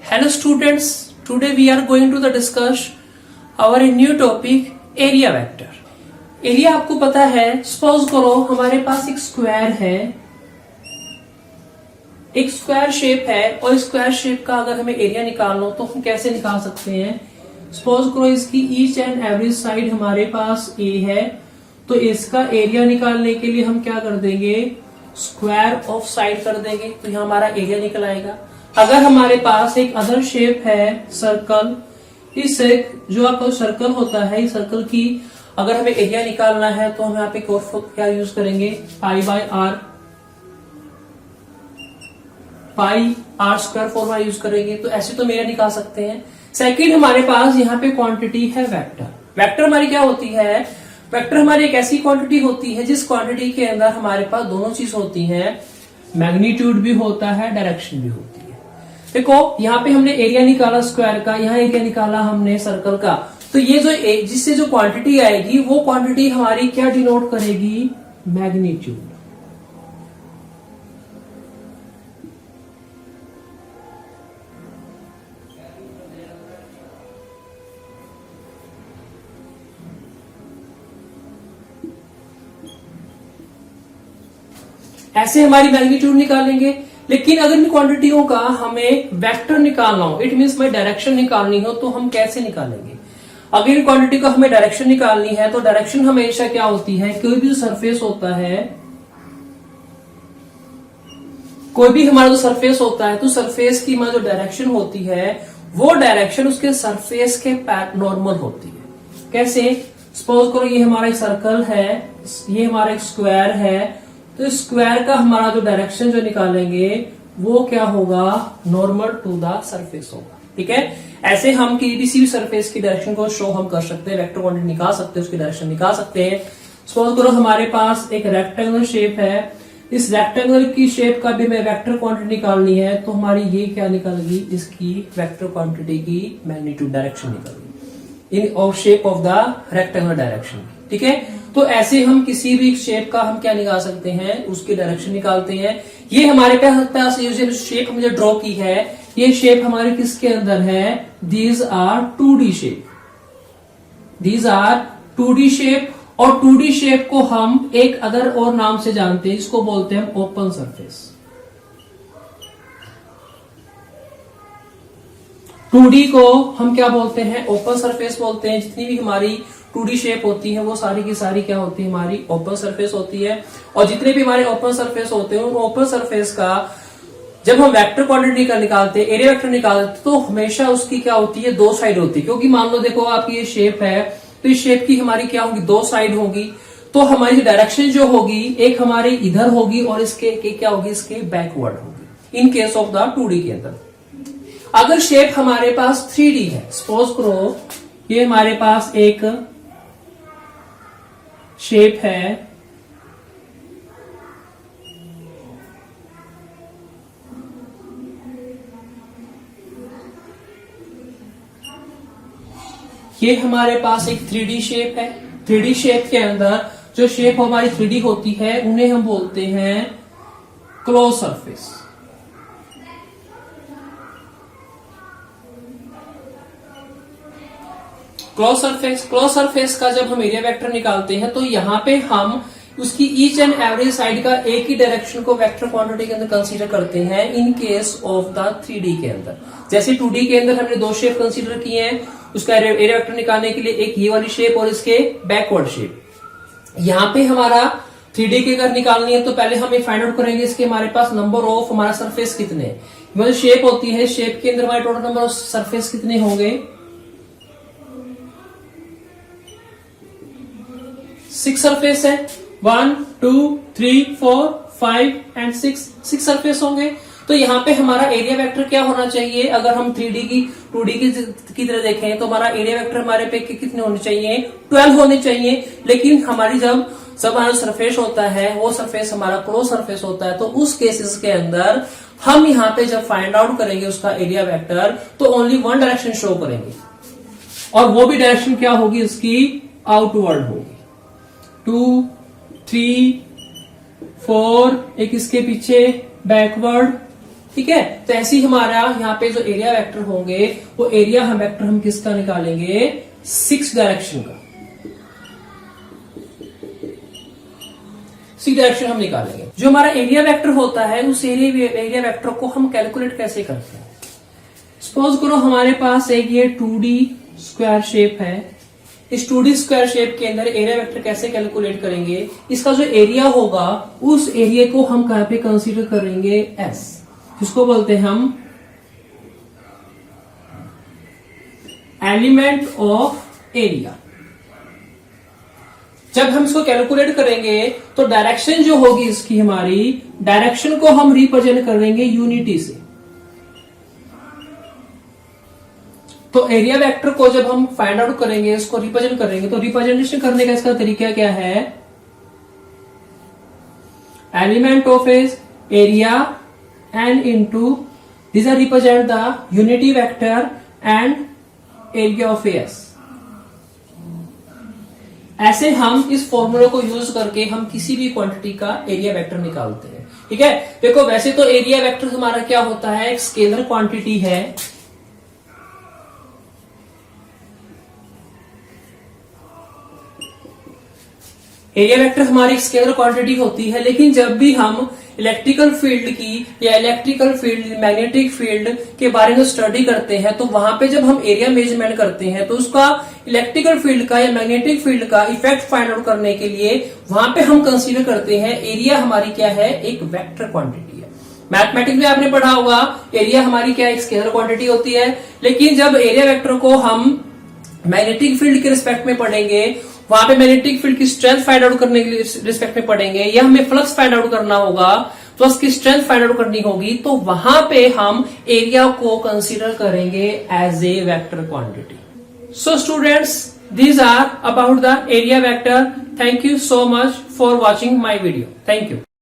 Hello students, today we are going to discuss our new topic area vector. Area आपको पता है, suppose करो हमारे पास एक स्क्वायर है, एक स्क्वायर शेप है और स्क्वायर शेप का अगर हमें एरिया निकालना हो तो हम कैसे निकाल सकते हैं। सपोज करो इसकी ईच एंड एवरेज साइड हमारे पास ए है, तो इसका एरिया निकालने के लिए हम क्या कर देंगे, स्क्वायर ऑफ साइड कर देंगे, तो यहाँ हमारा एरिया निकल आएगा। अगर हमारे पास एक अदर शेप है सर्कल, इस जो आपका सर्कल होता है, इस सर्कल की अगर हमें एरिया निकालना है तो हम यहाँ पे क्या यूज करेंगे, pi by r, pi r square formula use करेंगे, तो ऐसे तो मेरा निकाल सकते हैं। सेकंड हमारे पास यहाँ पे क्वांटिटी है वेक्टर। वेक्टर हमारी क्या होती है, वेक्टर हमारी एक ऐसी क्वांटिटी होती है जिस क्वांटिटी के अंदर हमारे पास दोनों चीज होती है, मैग्नीट्यूड भी होता है, डायरेक्शन भी होती है। देखो यहाँ पे हमने एरिया निकाला स्क्वायर का, यहाँ एरिया निकाला हमने सर्कल का, तो ये जो जिससे जो क्वांटिटी आएगी वो क्वांटिटी हमारी क्या डिनोट करेगी, मैग्नीट्यूड। ऐसे हमारी मैग्नीट्यूड निकालेंगे। लेकिन अगर इन क्वांटिटियों का हमें वेक्टर निकालना हो, इट मीन्स हमें डायरेक्शन निकालनी हो, तो हम कैसे निकालेंगे। अगर इन क्वांटिटी को हमें डायरेक्शन निकालनी है तो डायरेक्शन हमेशा क्या होती है, कोई भी जो सरफेस होता है, कोई भी हमारा जो सरफेस होता है, तो सरफेस की हमारी जो डायरेक्शन होती है वो डायरेक्शन उसके सरफेस के नॉर्मल होती है। कैसे, सपोज करो ये हमारा एक सर्कल है, ये हमारा एक स्क्वायर है, तो स्क्वायर का हमारा जो डायरेक्शन जो निकालेंगे वो क्या होगा, नॉर्मल टू द सरफेस होगा। ठीक है, ऐसे हम किसी भी सरफेस की डायरेक्शन को शो हम कर सकते हैं, वेक्टर क्वांटिटी निकाल सकते हैं, उसकी डायरेक्शन निकाल सकते हैं। सपोज करो हमारे पास एक रेक्टेंगुलर शेप है, इस रेक्टेंगुलर की शेप का भी हमें वेक्टर क्वांटिटी निकालनी है, तो हमारी ये क्या निकलेगी, इसकी वेक्टर क्वांटिटी की मैग्नीट्यूड डायरेक्शन निकलेगी in of shape of the rectangular direction. ठीक है, तो ऐसे हम किसी भी शेप का हम क्या निकाल सकते हैं, उसकी डायरेक्शन निकालते हैं। ये हमारे पास ये जो शेप हमने ड्रॉ की है, ये शेप हमारे किसके अंदर है, these are 2D shape, these are 2D shape. और 2D शेप को हम एक अदर और नाम से जानते हैं, इसको बोलते हैं ओपन सरफेस। 2D को हम क्या बोलते हैं, ओपन सरफेस बोलते हैं। जितनी भी हमारी 2D शेप होती है वो सारी की सारी क्या होती है, हमारी ओपन सरफेस होती है। और जितने भी हमारे ओपन सरफेस होते हैं, उन ओपन सरफेस का जब हम वेक्टर क्वांटिटी का निकालते हैं, एरिया वेक्टर निकालते, तो हमेशा उसकी क्या होती है, दो साइड होती है। क्योंकि मान लो देखो आपकी ये शेप है, तो इस शेप की हमारी क्या होगी, दो साइड होगी, तो हमारी डायरेक्शन जो होगी एक हमारे इधर होगी और इसके क्या होगी, इसके बैकवर्ड होगी in case of the 2D के अंदर। अगर शेप हमारे पास 3D है, सपोज करो ये हमारे पास एक शेप है, ये हमारे पास एक 3D शेप है। 3D शेप के अंदर जो शेप हमारी 3D होती है उन्हें हम बोलते हैं क्लोज सरफेस। क्लोज सरफेस का जब हम एरिया वेक्टर निकालते हैं तो यहाँ पे हम उसकी ईच एंड एवरेज साइड का एक ही डायरेक्शन को वेक्टर क्वांटिटी के अंदर कंसीडर करते हैं in case of the 3D के अंदर। जैसे 2D के अंदर हमने दो शेप कंसीडर किए हैं, उसका एरिया वेक्टर निकालने के लिए एक ये वाली शेप और इसके बैकवर्ड शेप। यहाँ पे हमारा 3D के अगर निकालनी है तो पहले हम ये फाइंड आउट करेंगे इसके हमारे पास नंबर ऑफ हमारा सरफेस कितने हैं। मतलब शेप होती है, शेप के अंदर हमारे टोटल नंबर ऑफ सरफेस कितने होंगे, 6 सरफेस है, 1 2 3 4 5 एंड 6 सरफेस होंगे। तो यहाँ पे हमारा एरिया वेक्टर क्या होना चाहिए, अगर हम 3D की 2D की तरह देखें तो हमारा एरिया वेक्टर हमारे पे कितने होने चाहिए, 12 होने चाहिए। लेकिन हमारी जब हमारा सरफेस होता है वो सरफेस हमारा क्लोज सरफेस होता है, तो उस केसेस के अंदर हम यहाँ पे जब फाइंड आउट करेंगे उसका एरिया वेक्टर तो ओनली वन डायरेक्शन शो करेंगे, और वो भी डायरेक्शन क्या होगी, उसकी आउटवर्ड होगी। 2 3 4, एक इसके पीछे बैकवर्ड ठीक है। तो ऐसे ही हमारा यहाँ पे जो एरिया वेक्टर होंगे वो एरिया वेक्टर हम किसका निकालेंगे, 6 डायरेक्शन का, 6 डायरेक्शन हम निकालेंगे। जो हमारा एरिया वेक्टर होता है उस एरिया वेक्टर को हम कैलकुलेट कैसे करते हैं। सपोज करो हमारे पास एक ये 2D स्क्वायर शेप है। इस 2D स्क्वायर शेप के अंदर एरिया वेक्टर कैसे कैलकुलेट करेंगे, इसका जो एरिया होगा उस एरिया को हम कहां पे कंसीडर करेंगे, S, जिसको बोलते हैं हम एलिमेंट ऑफ एरिया। जब हम इसको कैलकुलेट करेंगे तो डायरेक्शन जो होगी इसकी, हमारी डायरेक्शन को हम रिप्रेजेंट करेंगे यूनिटी से। तो एरिया वेक्टर को जब हम फाइंड आउट करेंगे, इसको रिप्रेजेंट करेंगे, तो रिप्रेजेंटेशन करने का इसका तरीका क्या है, element of area n into this are represent the unity vector and area of s. ऐसे हम इस फॉर्मूला को यूज करके हम किसी भी क्वांटिटी का एरिया वेक्टर निकालते हैं। ठीक है, देखो वैसे तो एरिया वेक्टर हमारा क्या होता है, एक स्केलर क्वांटिटी है। एरिया वेक्टर हमारी स्केलर क्वांटिटी होती है, लेकिन जब भी हम इलेक्ट्रिकल फील्ड की या इलेक्ट्रिकल फील्ड, मैग्नेटिक फील्ड के बारे में स्टडी करते हैं तो वहां पे जब हम एरिया मेजरमेंट करते हैं तो उसका इलेक्ट्रिकल फील्ड का या मैग्नेटिक फील्ड का इफेक्ट फाइंड आउट करने के लिए वहां पे हम कंसीडर करते हैं एरिया हमारी क्या है, एक वेक्टर क्वांटिटी है। मैथमेटिक्स में आपने पढ़ा होगा एरिया हमारी क्या एक स्केलर क्वांटिटी होती है, लेकिन जब एरिया वेक्टर को हम मैग्नेटिक फील्ड के रिस्पेक्ट में पढ़ेंगे, वहां पे मैग्नेटिक फील्ड की स्ट्रेंथ फाइंड आउट करने के रिस्पेक्ट में पढ़ेंगे, या हमें फ्लक्स फाइंड आउट करना होगा तो उसकी स्ट्रेंथ फाइंड आउट करनी होगी, तो वहां पे हम एरिया को कंसीडर करेंगे as a vector quantity. So students, these are about the area vector. Thank you so much for watching my video. Thank you.